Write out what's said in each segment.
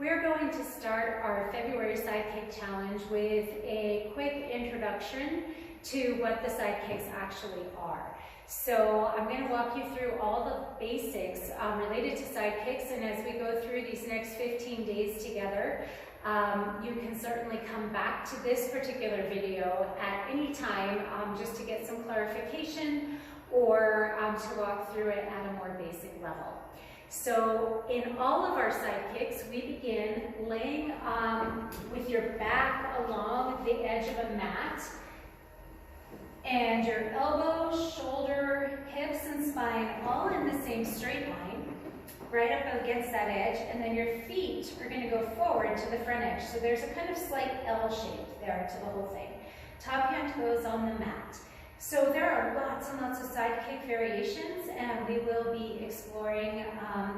We're going to start our February Side Kick Challenge with a quick introduction to what the side kicks actually are. So I'm going to walk you through all the basics related to side kicks, and as we go through these next 15 days together, you can certainly come back to this particular video at any time just to get some clarification or to walk through it at a more basic level. So in all of our side kicks, we begin laying with your back along the edge of a mat and your elbows, shoulder, hips, and spine all in the same straight line, right up against that edge, and then your feet are going to go forward to the front edge. So there's a kind of slight L shape there to the whole thing. Top hand goes on the mat. So there are lots and lots of side kick variations, and we will be exploring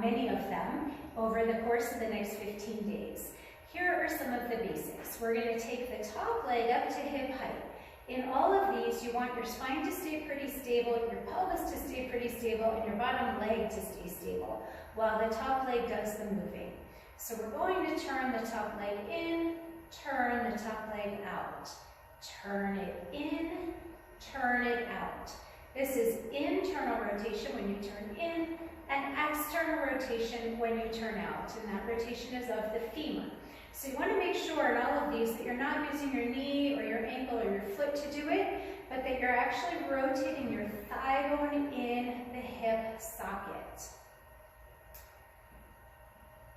many of them over the course of the next 15 days. Here are some of the basics. We're going to take the top leg up to hip height. In all of these, you want your spine to stay pretty stable, your pelvis to stay pretty stable, and your bottom leg to stay stable, while the top leg does the moving. So we're going to turn the top leg in, turn the top leg out, turn it in, turn it out. This is internal rotation when you turn in, and external rotation when you turn out, and that rotation is of the femur. So you want to make sure in all of these that you're not using your knee or your ankle or your foot to do it, but that you're actually rotating your thigh bone in the hip socket.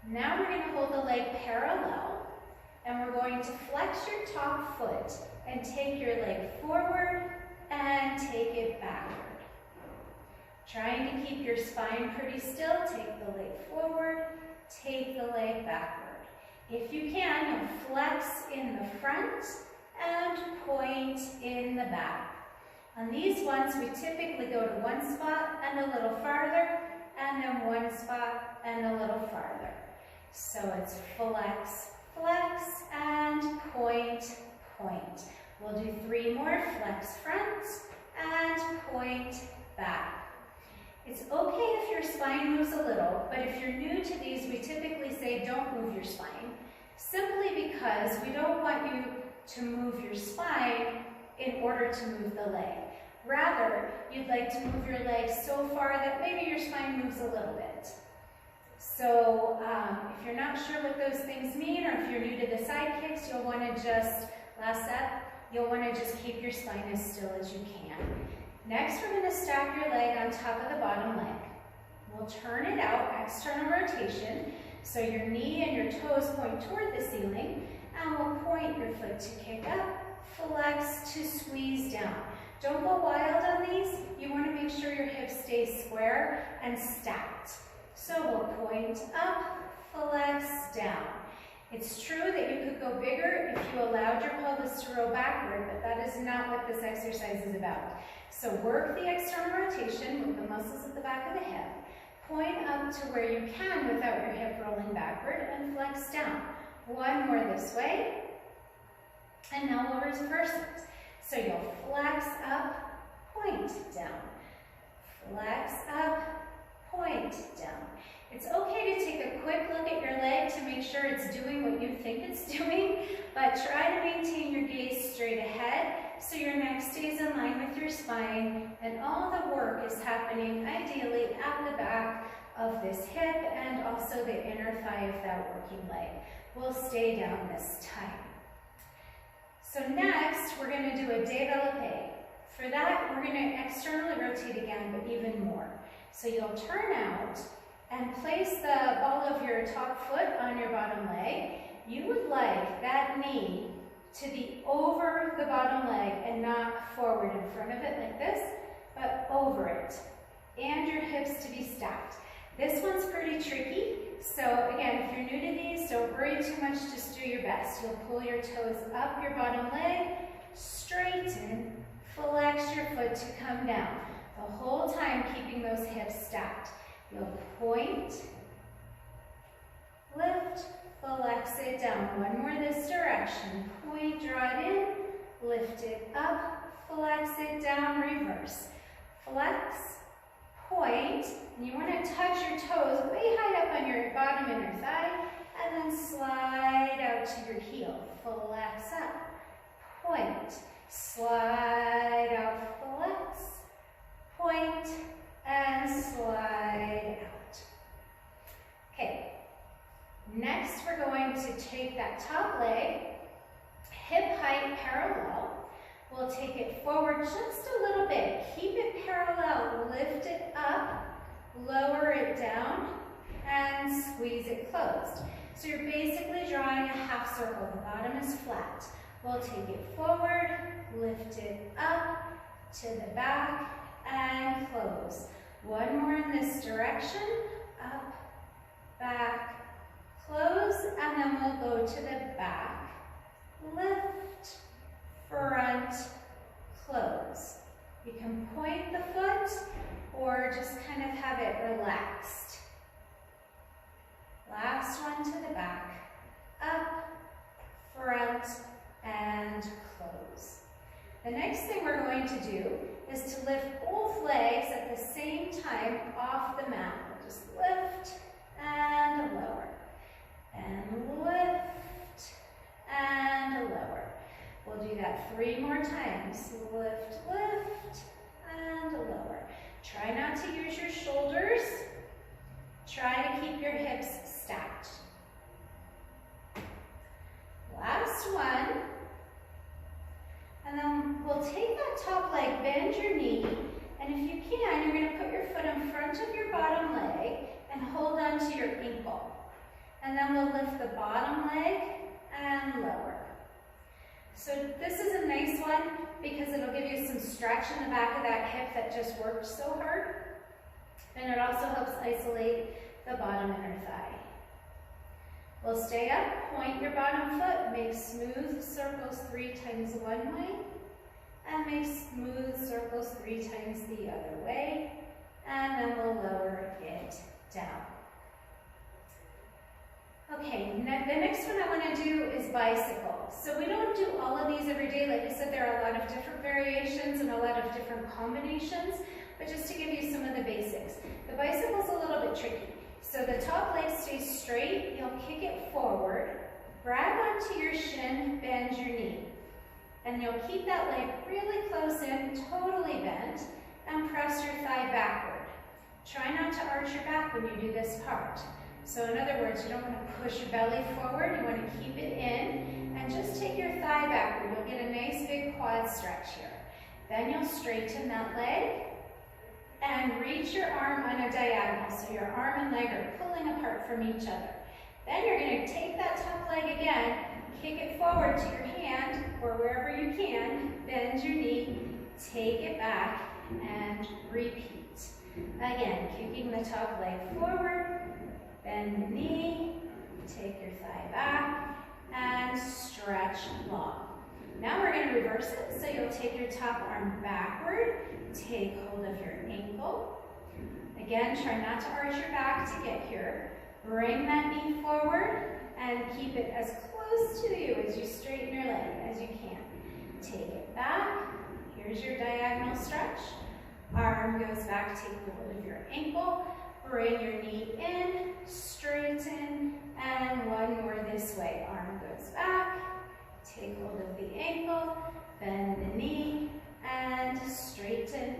Now we're going to hold the leg parallel, and we're going to flex your top foot and take your leg forward and take it backward. Trying to keep your spine pretty still, take the leg forward, take the leg backward. If you can, you'll flex in the front and point in the back. On these ones, we typically go to one spot and a little farther, and then one spot and a little farther. So it's flex, flex, and point, point. We'll do 3 more, flex front and point back. It's okay if your spine moves a little, but if you're new to these, we typically say don't move your spine, simply because we don't want you to move your spine in order to move the leg. Rather, you'd like to move your leg so far that maybe your spine moves a little bit. So if you're not sure what those things mean, or if you're new to the side kicks, you'll want to just, last set, you'll want to just keep your spine as still as you can. Next, we're going to stack your leg on top of the bottom leg. We'll turn it out, external rotation, so your knee and your toes point toward the ceiling, and we'll point your foot to kick up, flex to squeeze down. Don't go wild on these. You want to make sure your hips stay square and stacked. So we'll point up, flex down. It's true that you could go bigger if you allowed your pelvis to roll backward, but that is not what this exercise is about. So work the external rotation with the muscles at the back of the hip. Point up to where you can without your hip rolling backward, and flex down. One more this way, and now we'll reverse it. So you'll flex up, point down. Flex up, point down. It's okay to take a quick look at your leg to make sure it's doing what you think it's doing, but try to maintain your gaze straight ahead so your neck stays in line with your spine, and all the work is happening ideally at the back of this hip and also the inner thigh of that working leg. We'll stay down this time. So next, we're going to do a développé. For that, we're going to externally rotate again, but even more. So you'll turn out and place the ball of your top foot on your bottom leg. You would like that knee to be over the bottom leg and not forward in front of it like this, but over it. And your hips to be stacked. This one's pretty tricky, so again, if you're new to these, don't worry too much, just do your best. You'll pull your toes up your bottom leg, straighten, flex your foot to come down. The whole time keeping those hips stacked. You'll point, lift, flex it down. One more this direction. Point, draw it in, lift it up, flex it down, reverse. Flex, point, and you want to touch your toes way high up on your bottom inner thigh, and then slide heel, flex up, point, slide out, flex, point, and slide out. Okay, next we're going to take that top leg, hip height parallel. We'll take it forward just a little bit. Keep it parallel, lift it up, lower it down, and squeeze it closed. So you're basically drawing a half circle. The bottom is flat. We'll take it forward, lift it up to the back, and close. One more in this direction, up, back, close, and then we'll go to the back, lift, front, close. You can point the foot or just kind of have it relaxed. Last one to the back, up, front, and close. The next thing we're going to do is to lift both legs at the same time off the mat. We'll just lift and lower, and lift and lower. We'll do that 3 more times. Lift, lift, and lower. Try not to use your shoulders. Try to keep your hips stacked. Last one. And then we'll take that top leg, bend your knee, and if you can, you're going to put your foot in front of your bottom leg and hold on to your ankle. And then we'll lift the bottom leg and lower. So this is a nice one because it'll give you some stretch in the back of that hip that just worked so hard. And it also helps isolate the bottom inner thigh. We'll stay up, point your bottom foot, make smooth circles 3 times one way, and make smooth circles 3 times the other way, and then we'll lower it down. Okay, the next one I want to do is bicycle. So we don't do all of these every day. Like I said, there are a lot of different variations and a lot of different combinations, but just to give you some of the basics. The bicycle's a little bit tricky. So the top leg stays straight, you'll kick it forward, grab onto your shin, bend your knee. And you'll keep that leg really close in, totally bent, and press your thigh backward. Try not to arch your back when you do this part. So in other words, you don't want to push your belly forward, you want to keep it in, and just take your thigh backward. You'll get a nice big quad stretch here. Then you'll straighten that leg, and reach your arm on a diagonal, so your arm and leg are pulling apart from each other. Then you're going to take that top leg again, kick it forward to your hand, or wherever you can, bend your knee, take it back, and repeat. Again, kicking the top leg forward, bend the knee, take your thigh back, and stretch long. Now we're going to reverse it, so you'll take your top arm backward, take hold of your ankle. Again, try not to arch your back to get here. Bring that knee forward and keep it as close to you as you straighten your leg as you can. Take it back. Here's your diagonal stretch. Arm goes back, take hold of your ankle. Bring your knee in, straighten, and one more this way. Arm goes back. Take hold of the ankle, bend the knee, and straighten,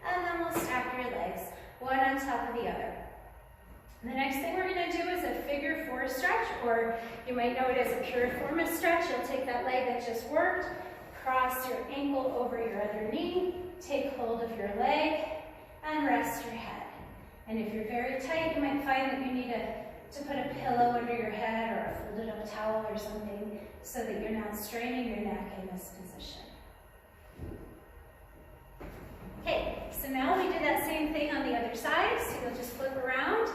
and then we'll stack your legs, one on top of the other. The next thing we're going to do is a figure 4 stretch, or you might know it as a piriformis stretch. You'll take that leg that just worked, cross your ankle over your other knee, take hold of your leg, and rest your head. And if you're very tight, you might find that you need to put a pillow under your head or a folded up towel or something so that you're not straining your neck in this position. Okay, so now we did that same thing on the other side, so you'll just flip around.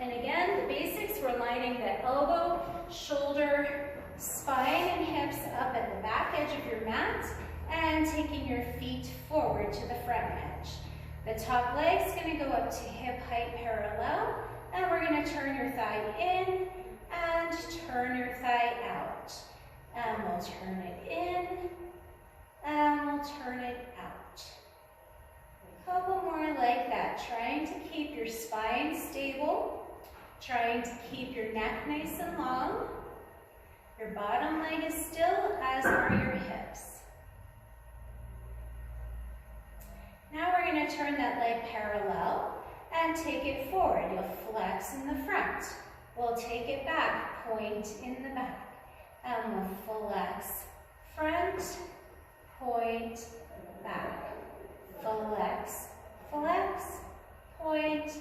And again, the basics, we're lining the elbow, shoulder, spine, and hips up at the back edge of your mat and taking your feet forward to the front edge. The top leg's going to go up to hip height parallel, and we're going to turn your thigh in and turn your thigh out. And we'll turn it in and we'll turn it out. A couple more like that, trying to keep your spine stable, trying to keep your neck nice and long. Your bottom leg is still, as are your hips. Now we're going to turn that leg parallel and take it forward. You'll flex in the front. We'll take it back, point in the back. And we'll flex front, point, back. Flex, flex, point,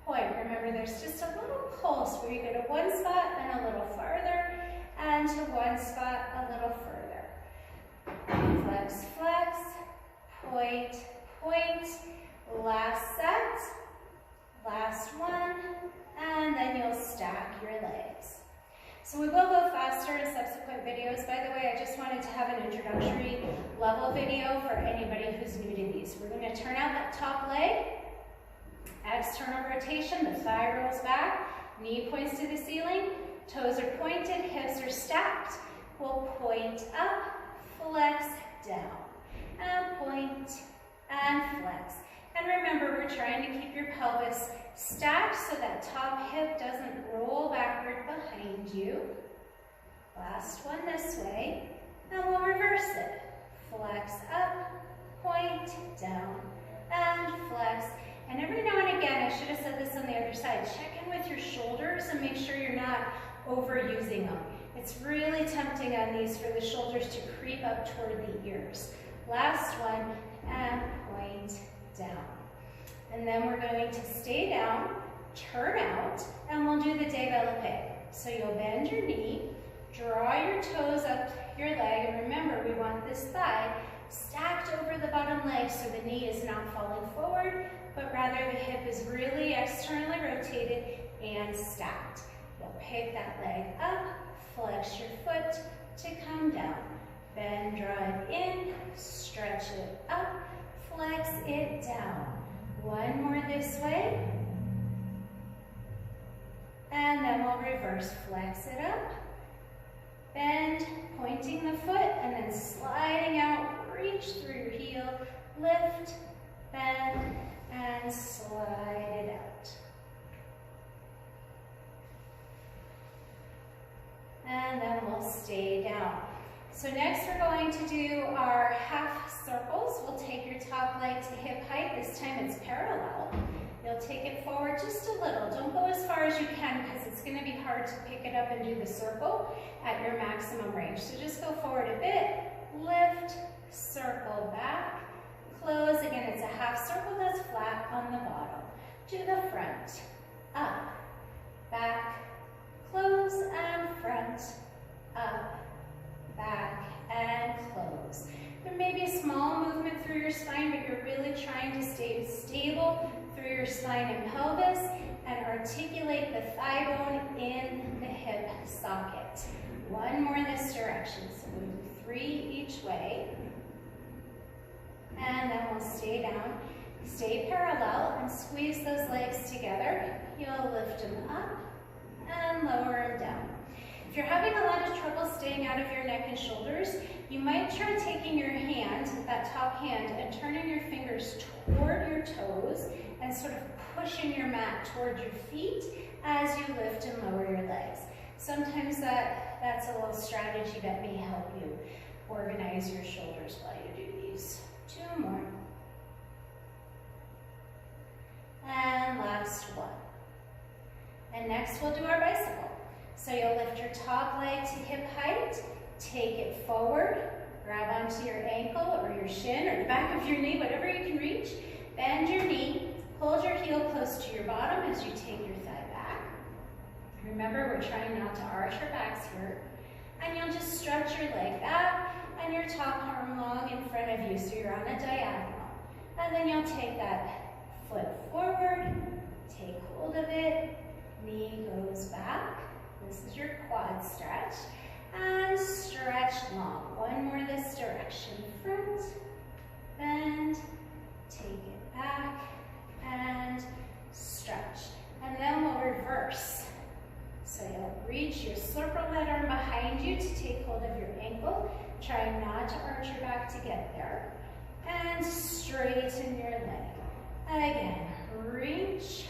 point. Remember, there's just a little pulse where you go to one spot and a little farther, and to one spot a little further. Flex, flex, point, point. Last set, last one, and then you'll stack your legs. So we will go faster in subsequent videos. By the way, I just wanted to have an introductory level video for anybody who's new to these. We're going to turn out that top leg, external rotation, the thigh rolls back, knee points to the ceiling, toes are pointed, hips are stacked. We'll point up, flex, down, and point, and flex. And remember, we're trying to keep your pelvis stacked so that top hip doesn't roll backward behind you. Last one this way, and we'll reverse it. Flex up, point, down, and flex. And every now and again, I should have said this on the other side, check in with your shoulders and make sure you're not overusing them. It's really tempting on these for the shoulders to creep up toward the ears. Last one, and point down. And then we're going to stay down, turn out, and we'll do the développé. So you'll bend your knee, draw your toes up your leg, and remember, we want this thigh stacked over the bottom leg so the knee is not falling forward, but rather the hip is really externally rotated and stacked. You'll pick that leg up, flex your foot to come down. Bend, drive in, stretch it up, flex it down. One more this way. And then we'll reverse, flex it up, bend, pointing the foot, and then sliding out, reach through your heel, lift, bend, and slide it out. And then we'll stay down. So next we're going to do our half circles. We'll take your top leg to hip height. This time it's parallel. You'll take it forward just a little. Don't go as far as you can because it's going to be hard to pick it up and do the circle at your maximum range. So just go forward a bit, lift, circle back, close. Again, it's a half circle that's flat on the bottom. To the front, up, back, close, and front, up, back, and close. There may be a small movement through your spine, but you're really trying to stay stable through your spine and pelvis and articulate the thigh bone in the hip socket. One more this direction, so we'll do 3 each way. And then we'll stay down, stay parallel, and squeeze those legs together. You'll lift them up and lower them down. If you're having a lot of trouble staying out of your neck and shoulders, you might try taking your hand, that top hand, and turning your fingers toward your toes and sort of pushing your mat toward your feet as you lift and lower your legs. Sometimes that's a little strategy that may help you organize your shoulders while you do these. 2 more. And last one. And next we'll do our bicycle. So you'll lift your top leg to hip height, take it forward, grab onto your ankle or your shin or the back of your knee, whatever you can reach. Bend your knee, hold your heel close to your bottom as you take your thigh back. Remember, we're trying not to arch our backs here. And you'll just stretch your leg back and your top arm long in front of you so you're on a diagonal. And then you'll take that foot forward, take hold of it, knee goes back. This is your quad stretch. And stretch long. One more this direction. Front, bend, take it back, and stretch. And then we'll reverse. So you'll reach your circle that arm behind you to take hold of your ankle. Try not to arch your back to get there. And straighten your leg. Again, reach.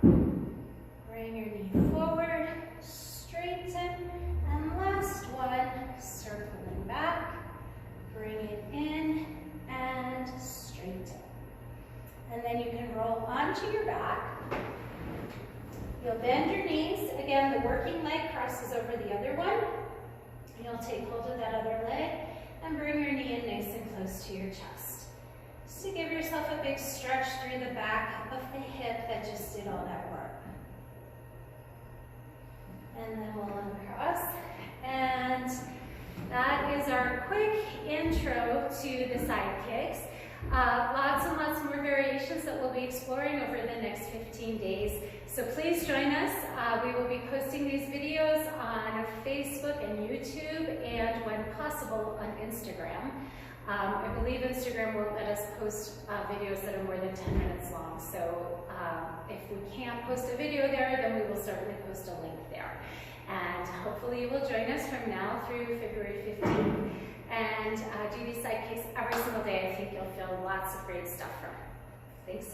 Bring your knee forward, straighten, and again, the working leg crosses over the other one. You'll take hold of that other leg and bring your knee in nice and close to your chest. Just to give yourself a big stretch through the back of the hip that just did all that work. And then we'll uncross. And that is our quick intro to the side kicks. Lots and lots more variations that we'll be exploring over the next 15 days. So please join us. We will be posting these videos on Facebook and YouTube, and when possible on Instagram. I believe Instagram won't let us post videos that are more than 10 minutes long. So if we can't post a video there, then we will certainly post a link there. And hopefully you will join us from now through February 15th and do these side kicks every single day. I think you'll feel lots of great stuff from it. Thanks so much.